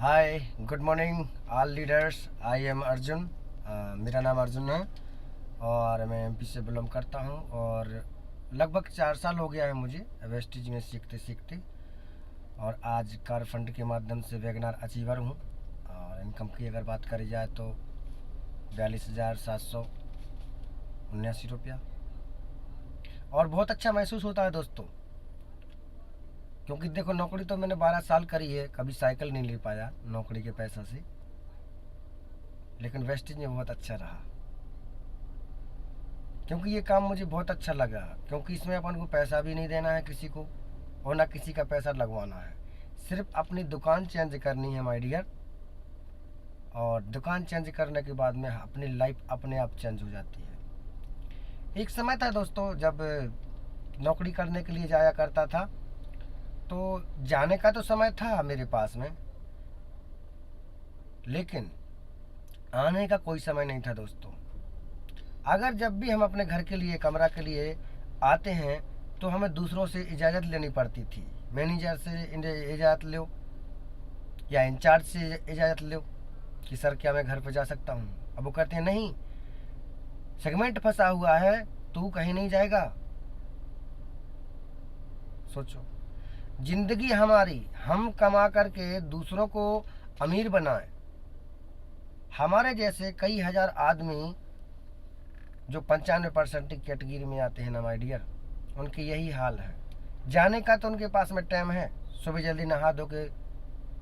Hi, good morning all leaders. I am Arjun. मेरा नाम अर्जुन है और मैं एमपी से बिलोंग करता हूँ और लगभग 4 साल हो गया है मुझे वेस्टेज में सीखते सीखते। और आज कार फंड के माध्यम से वैगनार अचीवर हूँ। और इनकम की अगर बात करी जाए तो 42,779 रुपया। और बहुत अच्छा महसूस होता है दोस्तों, क्योंकि देखो नौकरी तो मैंने 12 साल करी है, कभी साइकिल नहीं ले पाया नौकरी के पैसा से, लेकिन वेस्टेज में बहुत अच्छा रहा क्योंकि ये काम मुझे बहुत अच्छा लगा। क्योंकि इसमें अपन को पैसा भी नहीं देना है किसी को और ना किसी का पैसा लगवाना है, सिर्फ अपनी दुकान चेंज करनी है माय डियर। और दुकान चेंज करने के बाद में अपनी लाइफ अपने आप चेंज हो जाती है। एक समय था दोस्तों जब नौकरी करने के लिए जाया करता था, तो जाने का तो समय था मेरे पास में, लेकिन आने का कोई समय नहीं था दोस्तों। अगर जब भी हम अपने घर के लिए कमरा के लिए आते हैं तो हमें दूसरों से इजाज़त लेनी पड़ती थी। मैनेजर से इजाज़त लो या इंचार्ज से इजाज़त लो कि सर क्या मैं घर पर जा सकता हूँ। अब वो कहते हैं नहीं, सेगमेंट फंसा हुआ है, तू कहीं नहीं जाएगा। सोचो, जिंदगी हमारी, हम कमा करके दूसरों को अमीर बनाएं। हमारे जैसे कई हजार आदमी जो 95% की कैटेगरी में आते हैं ना माय डियर, उनके यही हाल है। जाने का तो उनके पास में टाइम है, सुबह जल्दी नहा धो के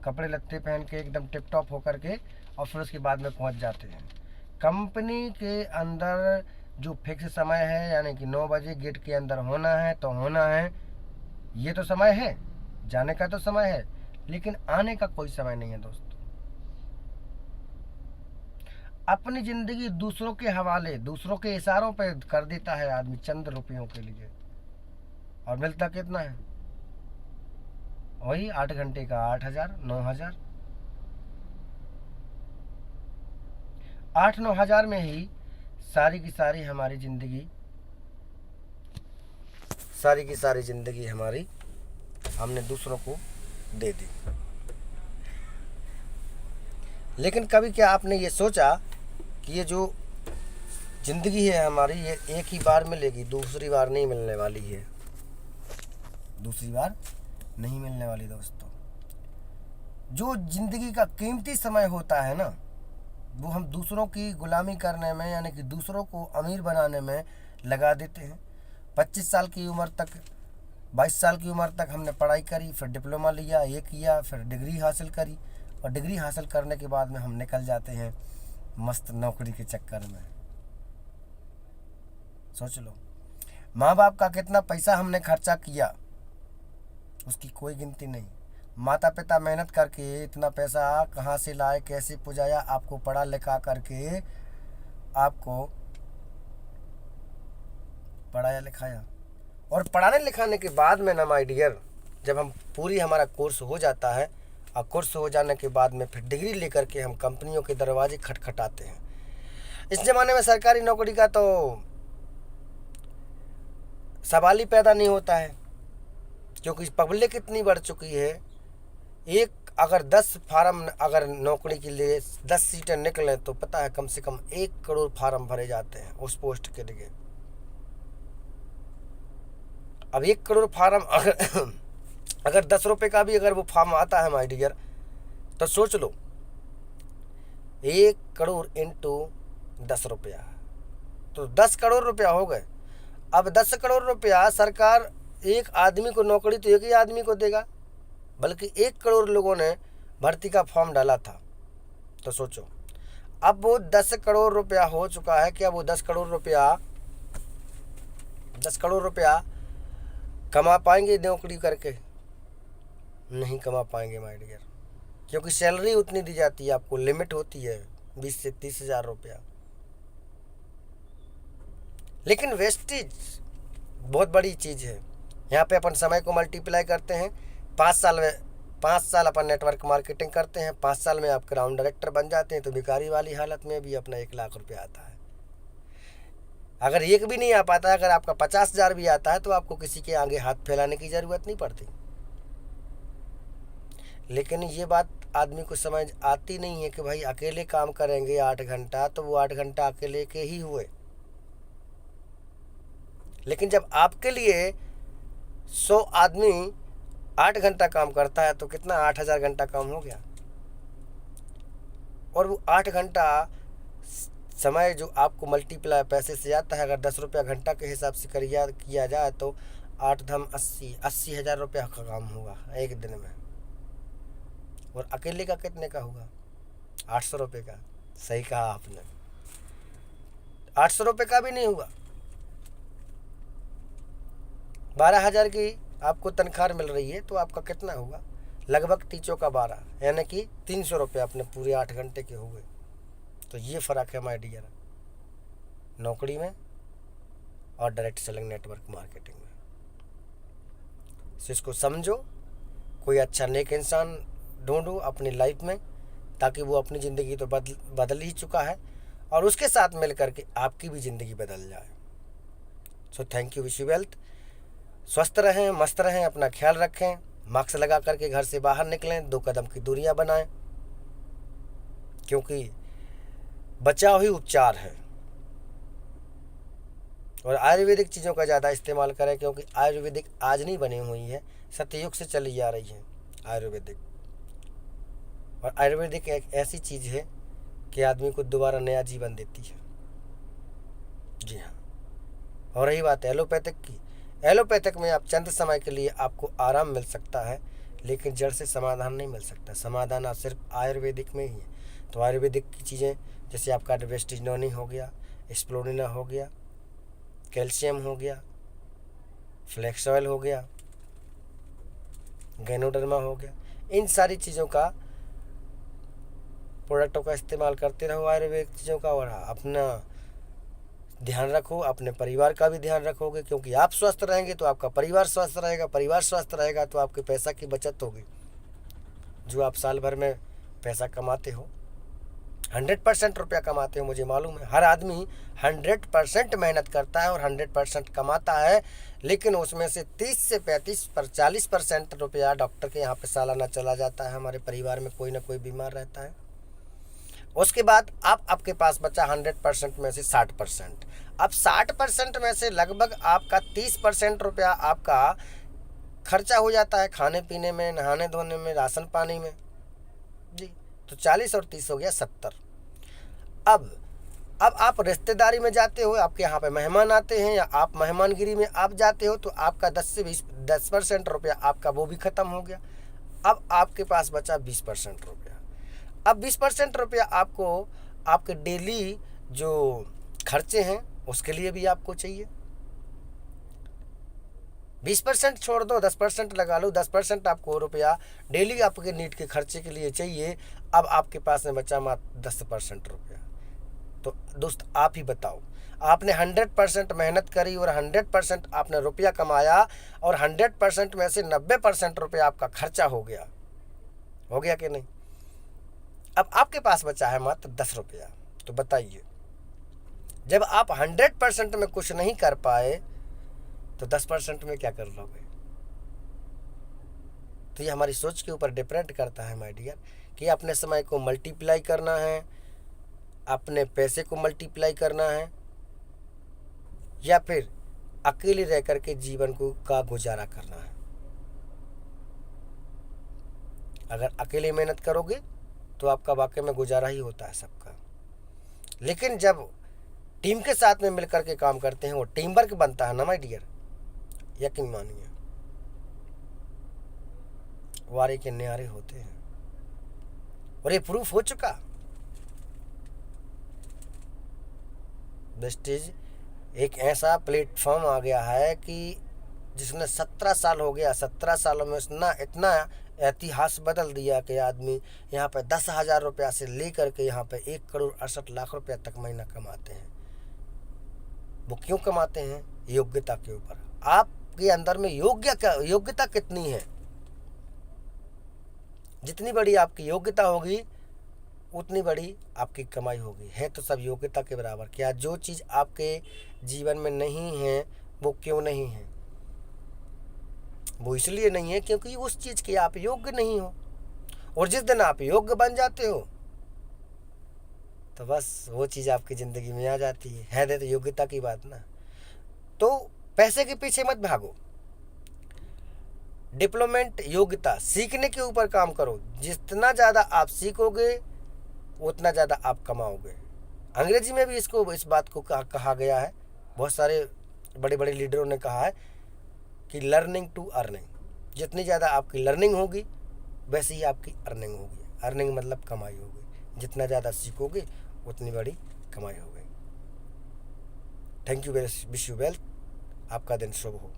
कपड़े लत्ते पहन के एकदम टिप टॉप होकर के और फिर उसके बाद में पहुंच जाते हैं कंपनी के अंदर। जो फिक्स समय है यानी कि 9 बजे गेट के अंदर होना है तो होना है, ये तो समय है, जाने का तो समय है, लेकिन आने का कोई समय नहीं है दोस्तों। अपनी जिंदगी दूसरों के हवाले, दूसरों के इशारों पे कर देता है आदमी चंद रुपयों के लिए, और मिलता कितना है? वही 8 घंटे का 8,000 9,000। 8-9 हज़ार में ही सारी की सारी हमारी जिंदगी, सारी की सारी जिंदगी हमारी हमने दूसरों को दे दी। लेकिन कभी क्या आपने ये सोचा कि ये जो जिंदगी है हमारी, ये एक ही बार मिलेगी, दूसरी बार नहीं मिलने वाली है, दूसरी बार नहीं मिलने वाली दोस्तों। जो जिंदगी का कीमती समय होता है ना, वो हम दूसरों की गुलामी करने में यानी कि दूसरों को अमीर बनाने में लगा देते हैं। 25 साल की उम्र तक, 22 साल की उम्र तक हमने पढ़ाई करी, फिर डिप्लोमा लिया, ये किया, फिर डिग्री हासिल करी, और डिग्री हासिल करने के बाद में हम निकल जाते हैं मस्त नौकरी के चक्कर में। सोच लो, माँ बाप का कितना पैसा हमने खर्चा किया, उसकी कोई गिनती नहीं। माता पिता मेहनत करके इतना पैसा कहाँ से लाए, कैसे पुजाया, आपको पढ़ा लिखा करके आपको पढ़ाया लिखाया। और पढ़ाने लिखाने के बाद में ना माय डियर, जब हम पूरी हमारा कोर्स हो जाता है, और कोर्स हो जाने के बाद में फिर डिग्री लेकर के हम कंपनियों के दरवाजे खटखटाते हैं। इस ज़माने में सरकारी नौकरी का तो सवाल ही पैदा नहीं होता है, क्योंकि पब्लिक इतनी बढ़ चुकी है। एक अगर 10 फार्म, अगर नौकरी के लिए 10 सीटें निकलें तो पता है कम से कम 1 करोड़ फार्म भरे जाते हैं उस पोस्ट के लिए। अब 1 करोड़ फार्म अगर 10 रुपये का भी अगर वो फार्म आता है माय डियर, तो सोच लो 1 करोड़ इंटू 10 रुपया, तो 10 करोड़ रुपया हो गए। अब 10 करोड़ रुपया सरकार एक आदमी को, नौकरी तो एक ही आदमी को देगा, बल्कि 1 करोड़ लोगों ने भर्ती का फॉर्म डाला था। तो सोचो, अब वो 10 करोड़ रुपया हो चुका है। क्या वो 10 करोड़ रुपया कमा पाएंगे नौकरी करके? नहीं कमा पाएंगे माय डियर, क्योंकि सैलरी उतनी दी जाती है, आपको लिमिट होती है 20 से 30 हज़ार रुपया। लेकिन वेस्टेज बहुत बड़ी चीज़ है। यहाँ पे अपन समय को मल्टीप्लाई करते हैं। 5 साल अपन नेटवर्क मार्केटिंग करते हैं, 5 साल में आप ग्राउंड डायरेक्टर बन जाते हैं, तो भिखारी वाली हालत में भी अपना 1 लाख रुपया आता है। अगर एक भी नहीं आ पाता, अगर आपका 50,000 भी आता है, तो आपको किसी के आगे हाथ फैलाने की ज़रूरत नहीं पड़ती। लेकिन ये बात आदमी को समझ आती नहीं है कि भाई अकेले काम करेंगे 8 घंटा तो वो 8 घंटा अकेले के ही हुए। लेकिन जब आपके लिए 100 आदमी 8 घंटा काम करता है तो कितना 8000 घंटा काम हो गया। और वो 8 घंटा समय जो आपको मल्टीप्लाई पैसे से आता है, अगर 10 रुपया घंटा के हिसाब से किया जाए तो 8 धम 80 हज़ार रुपया का काम होगा एक दिन में। और अकेले का कितने का होगा? 800 रुपये का। सही कहा आपने, 800 रुपये का भी नहीं हुआ। 12,000 की आपको तनख्वाह मिल रही है तो आपका कितना होगा? लगभग 3 का 12, यानी कि 300 रुपये अपने पूरे 8 घंटे के हो गए। तो ये फ़र्क है माय डियर, नौकरी में और डायरेक्ट सेलिंग नेटवर्क मार्केटिंग में। इसको समझो, कोई अच्छा नेक इंसान ढूंढो अपनी लाइफ में, ताकि वो अपनी ज़िंदगी तो बदल ही चुका है और उसके साथ मिल करके आपकी भी ज़िंदगी बदल जाए। So thank you, wish you wealth. स्वस्थ रहें, मस्त रहें, अपना ख्याल रखें, मास्क लगा करके घर से बाहर निकलें, 2 कदम की दूरियां बनाएं, क्योंकि बचाव ही उपचार है। और आयुर्वेदिक चीज़ों का ज़्यादा इस्तेमाल करें, क्योंकि आयुर्वेदिक आज नहीं बनी हुई है, सतयुग से चली आ रही है आयुर्वेदिक। और आयुर्वेदिक एक ऐसी चीज़ है कि आदमी को दोबारा नया जीवन देती है। जी हाँ। और रही बात एलोपैथिक की, एलोपैथिक में आप चंद समय के लिए आपको आराम मिल सकता है, लेकिन जड़ से समाधान नहीं मिल सकता। समाधान आप सिर्फ आयुर्वेदिक में ही है। तो आयुर्वेदिक की चीज़ें जैसे आपका वेस्टिजोनी हो गया, स्प्लोडिना हो गया, कैल्शियम हो गया, फ्लेक्स ऑयल हो गया, गैनोडर्मा हो गया, इन सारी चीज़ों का प्रोडक्टों का इस्तेमाल करते रहो आयुर्वेदिक चीज़ों का। और अपना ध्यान रखो, अपने परिवार का भी ध्यान रखोगे, क्योंकि आप स्वस्थ रहेंगे तो आपका परिवार स्वस्थ रहेगा, परिवार स्वस्थ रहेगा तो आपके पैसा की बचत होगी। जो आप साल भर में पैसा कमाते हो, 100% रुपया कमाते हो, मुझे मालूम है। हर आदमी 100% मेहनत करता है और 100% कमाता है, लेकिन उसमें से 30 से 40% रुपया डॉक्टर के यहाँ पे सालाना चला जाता है। हमारे परिवार में कोई ना कोई बीमार रहता है। उसके बाद आपके पास बचा 100% में से 60%। अब 60% में से लगभग आपका 30% रुपया आपका खर्चा हो जाता है खाने पीने में, नहाने धोने में, राशन पानी में। जी, तो 40 और 30 हो गया 70। अब आप रिश्तेदारी में जाते हो, आपके यहाँ पे मेहमान आते हैं, या आप मेहमानगिरी में आप जाते हो, तो आपका 10% रुपया आपका वो भी ख़त्म हो गया। अब आपके पास बचा 20% रुपया। अब 20% रुपया आपको आपके डेली जो खर्चे हैं उसके लिए भी आपको चाहिए। 20% छोड़ दो, 10% लगा लो, 10% आपको रुपया डेली आपके नीड के खर्चे के लिए चाहिए। अब आपके पास में बचा मात्र 10% रुपया। तो दोस्त आप ही बताओ, आपने 100% मेहनत करी और 100% आपने रुपया कमाया, और 100% में से 90% रुपया आपका खर्चा हो गया कि नहीं? अब आपके पास बचा है मात्र 10 रुपया। तो बताइए, जब आप 100% में कुछ नहीं कर पाए तो 10% में क्या कर लोगे? तो ये हमारी सोच के ऊपर डिपेंड करता है माय डियर, कि अपने समय को मल्टीप्लाई करना है, अपने पैसे को मल्टीप्लाई करना है, या फिर अकेले रह करके जीवन का गुजारा करना है। अगर अकेले मेहनत करोगे तो आपका वाकई में गुजारा ही होता है सबका। लेकिन जब टीम के साथ में मिलकर के काम करते हैं, वो टीम वर्क बनता है ना माय डियर, यकीन मानिए वारे के न्यारे होते हैं। और ये प्रूफ हो चुका। वेस्टेज एक ऐसा प्लेटफॉर्म आ गया है कि जिसने 17 साल हो गया, 17 सालों में इतना इतिहास बदल दिया कि आदमी यहाँ पे 10,000 रुपया से लेकर के यहाँ पे 1,68,00,000 रुपया तक महीना कमाते हैं। वो क्यों कमाते हैं? योग्यता के ऊपर। आपके अंदर में योग्यता कितनी है? जितनी बड़ी आपकी योग्यता होगी उतनी बड़ी आपकी कमाई होगी। है तो सब योग्यता के बराबर। क्या जो चीज़ आपके जीवन में नहीं है वो क्यों नहीं है? वो इसलिए नहीं है क्योंकि उस चीज़ के आप योग्य नहीं हो। और जिस दिन आप योग्य बन जाते हो तो बस वो चीज़ आपकी ज़िंदगी में आ जाती है तो योग्यता की बात ना। तो पैसे के पीछे मत भागो, डिप्लोमेंट योग्यता सीखने के ऊपर काम करो। जितना ज़्यादा आप सीखोगे उतना ज़्यादा आप कमाओगे। अंग्रेजी में भी इस बात को कहा गया है, बहुत सारे बड़े बड़े लीडरों ने कहा है कि लर्निंग टू अर्निंग। जितनी ज़्यादा आपकी लर्निंग होगी वैसे ही आपकी अर्निंग होगी। अर्निंग मतलब कमाई होगी। जितना ज़्यादा सीखोगे उतनी बड़ी कमाई होगी। Thank you, wish you well. आपका दिन शुभ हो।